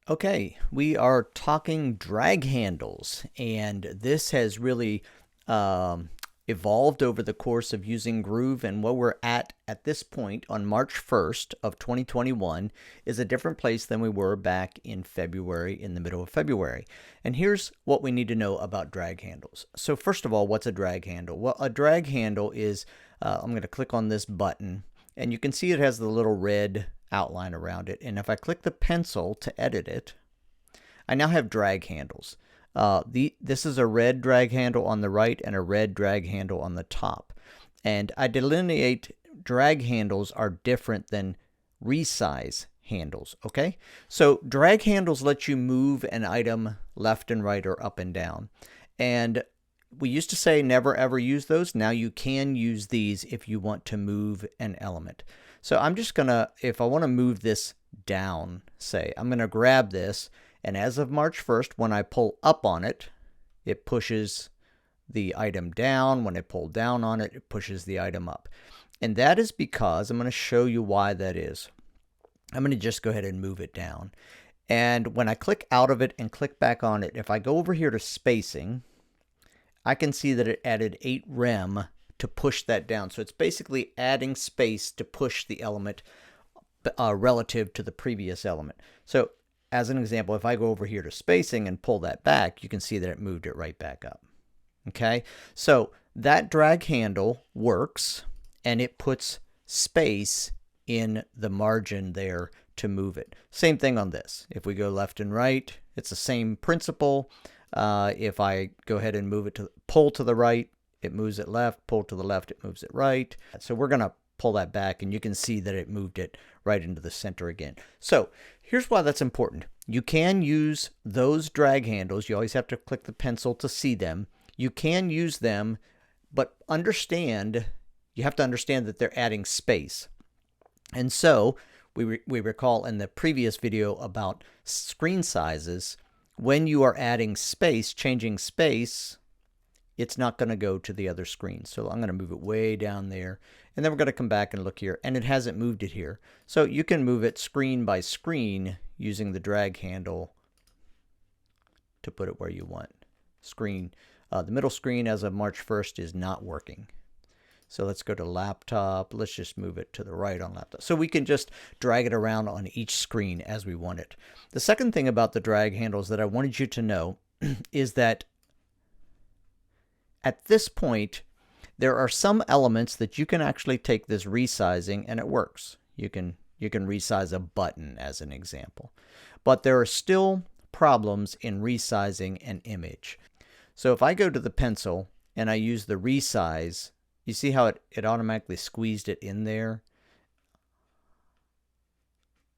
Okay, we are talking drag handles, and this has really um, evolved over the course of using Groove. And what we're at this point on March 1st of 2021 is a different place than we were back in February, in the middle of February. And here's what we need to know about drag handles. So first of all, what's a drag handle? Well, a drag handle is, I'm going to click on this button, and you can see it has the little red outline around it. And if I click the pencil to edit it, I now have drag handles. This is a red drag handle on the right and a red drag handle on the top. And I delineate drag handles are different than resize handles, okay? So drag handles let you move an item left and right or up and down. And we used to say never ever use those. Now you can use these if you want to move an element. So I'm just gonna, if I want to move this down, say, I'm gonna grab this, and as of March 1st, when I pull up on it, it pushes the item down. When I pull down on it, it pushes the item up. And that is because, I'm going to show you why that is. I'm going to just go ahead and move it down. And when I click out of it and click back on it, if I go over here to spacing, I can see that it added 8 rem to push that down. So it's basically adding space to push the element relative to the previous element. So as an example, if I go over here to spacing and pull that back, you can see that it moved it right back up. Okay, so that drag handle works, and it puts space in the margin there to move it. Same thing on this. If we go left and right, it's the same principle. If I go ahead and move it to pull to the right, it moves it left, pull to the left, it moves it right. So we're going to pull that back, and you can see that it moved it right into the center again. So here's why that's important. You can use those drag handles. You always have to click the pencil to see them. You can use them, but you have to understand that they're adding space. And so we recall in the previous video about screen sizes, when you are adding space, changing space, it's not going to go to the other screen. So I'm going to move it way down there. And then we're going to come back and look here. And it hasn't moved it here. So you can move it screen by screen using the drag handle to put it where you want. The middle screen as of March 1st is not working. So let's go to laptop. Let's just move it to the right on laptop. So we can just drag it around on each screen as we want it. The second thing about the drag handles that I wanted you to know is that at this point, there are some elements that you can actually take this resizing and it works. You can resize a button as an example. But there are still problems in resizing an image. So if I go to the pencil and I use the resize, you see how it automatically squeezed it in there?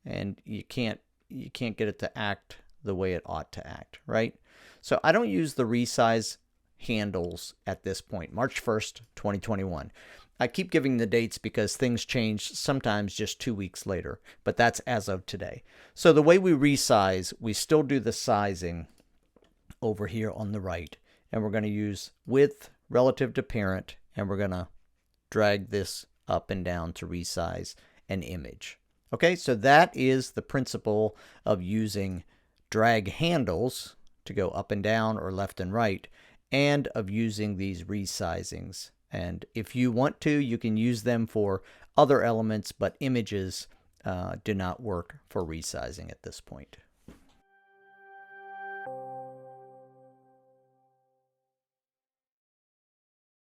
And you can't get it to act the way it ought to act, right? So I don't use the resize handles at this point, March 1st, 2021. I keep giving the dates because things change sometimes just 2 weeks later, but that's as of today. So the way we resize, we still do the sizing over here on the right, and we're going to use width relative to parent, and we're going to drag this up and down to resize an image. Okay, so that is the principle of using drag handles to go up and down or left and right, and of using these resizings. And if you want to, you can use them for other elements, but images do not work for resizing at this point.